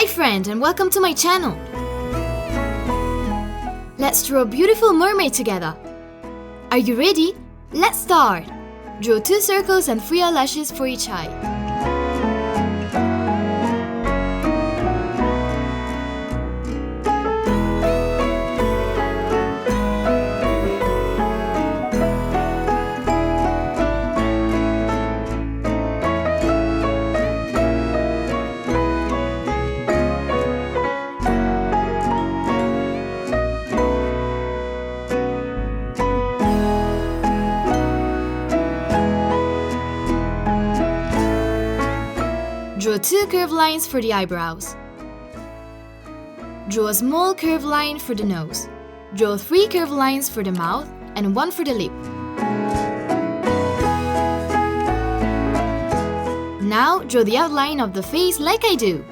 Hi friend, and welcome to my channel. Let's draw a beautiful mermaid together. Are you ready? Let's start. Draw 2 circles and 3 eyelashes for each eye. Draw 2 curved lines for the eyebrows. Draw a small curved line for the nose. Draw 3 curved lines for the mouth and 1 for the lip. Now draw the outline of the face like I do.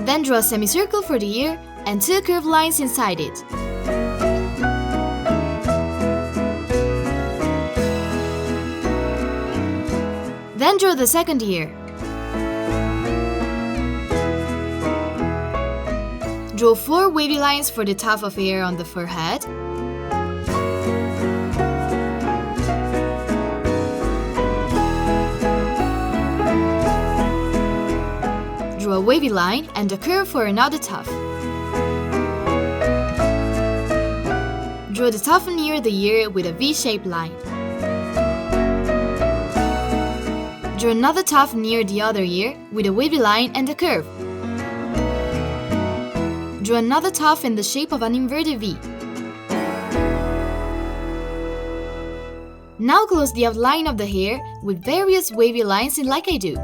Then draw a semicircle for the ear and 2 curved lines inside it. Then draw the second ear. Draw 4 wavy lines for the tuft of hair on the forehead. Draw a wavy line and a curve for another tuft. Draw the tuft near the ear with a V-shaped line. Draw another tuft near the other ear with a wavy line and a curve. Draw another tuft in the shape of an inverted V. Now close the outline of the hair with various wavy lines like I do.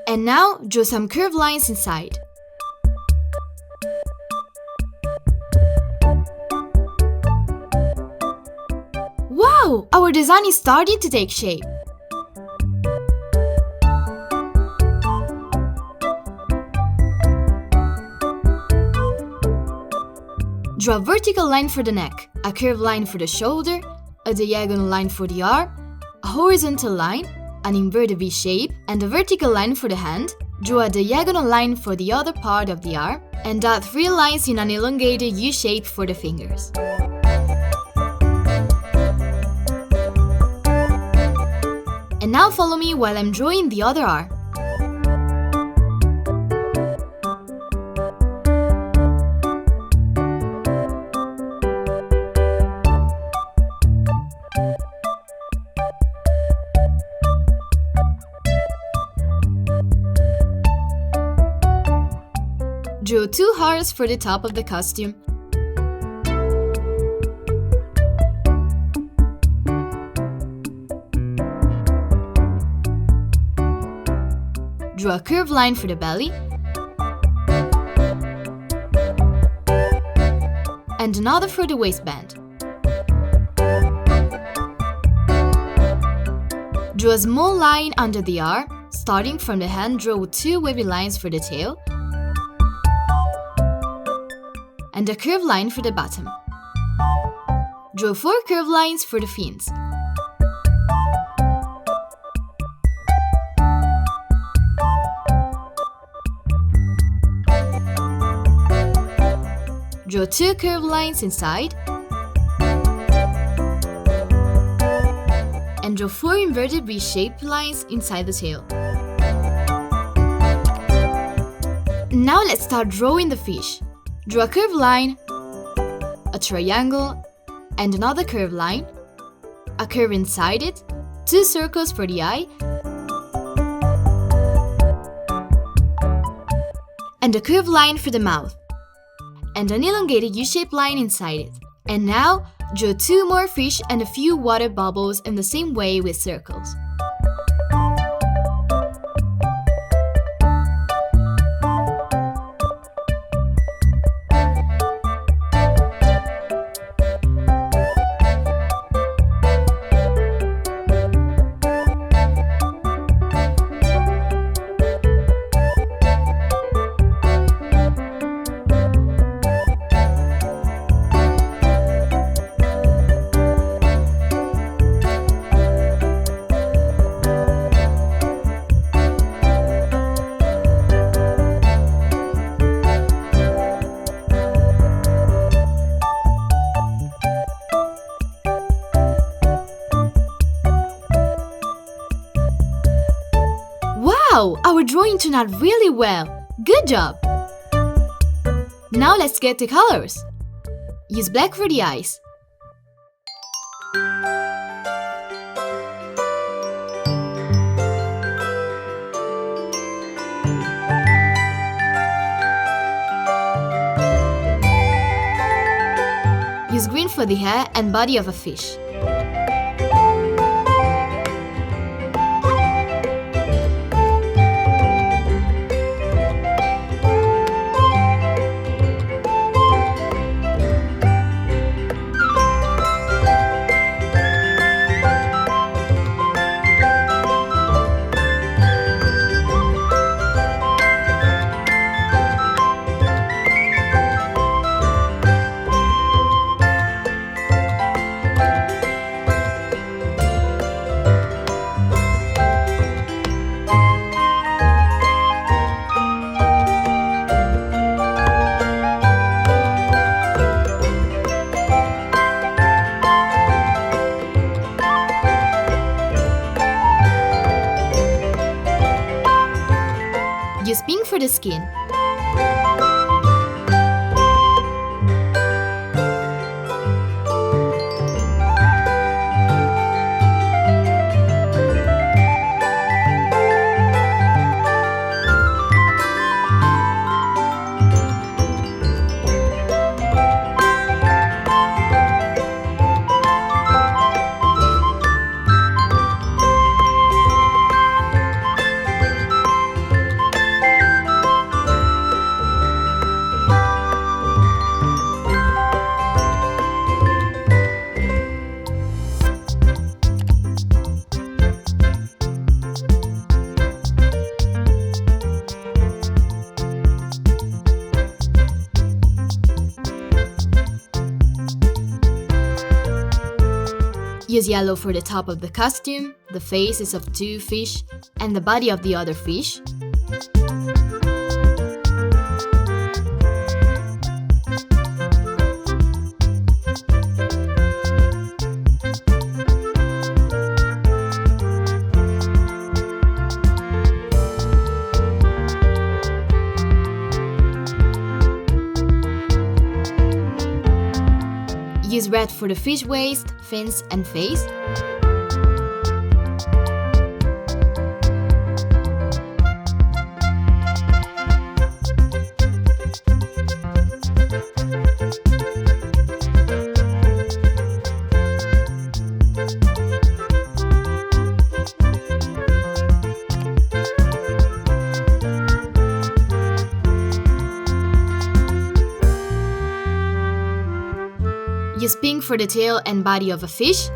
And now, draw some curved lines inside. Wow! Our design is starting to take shape. Draw a vertical line for the neck, a curved line for the shoulder, a diagonal line for the arm, a horizontal line, an inverted V shape, and a vertical line for the hand. Draw a diagonal line for the other part of the arm, and dot 3 lines in an elongated U shape for the fingers. And now follow me while I'm drawing the other arm. Draw 2 hearts for the top of the costume. Draw a curved line for the belly. And another for the waistband. Draw a small line under the arm. Starting from the hand, draw 2 wavy lines for the tail. And a curved line for the bottom. Draw 4 curved lines for the fins. Draw 2 curved lines inside. And draw 4 inverted V-shaped lines inside the tail. Now let's start drawing the fish. Draw a curved line, a triangle, and another curved line, a curve inside it, 2 circles for the eye, and a curved line for the mouth, and an elongated U-shaped line inside it. And now, draw 2 more fish and a few water bubbles in the same way with circles. Our drawing turned out really well! Good job! Now let's get the colors. Use black for the eyes. Use green for the hair and body of a fish. Use pink for the skin. Use yellow for the top of the costume, the faces of two fish, and the body of the other fish. Use red for the fish waist, fins, and face. Use pink for the tail and body of a fish.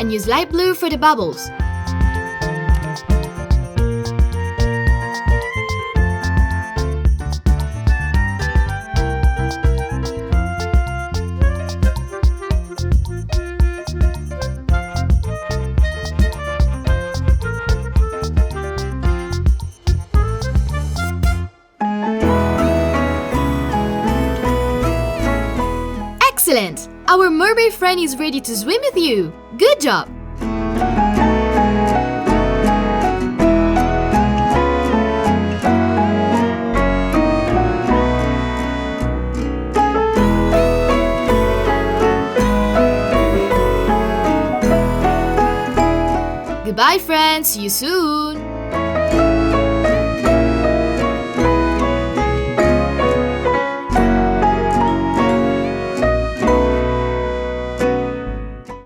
And use light blue for the bubbles. Excellent! Our mermaid friend is ready to swim with you! Good job! Goodbye friends, see you soon!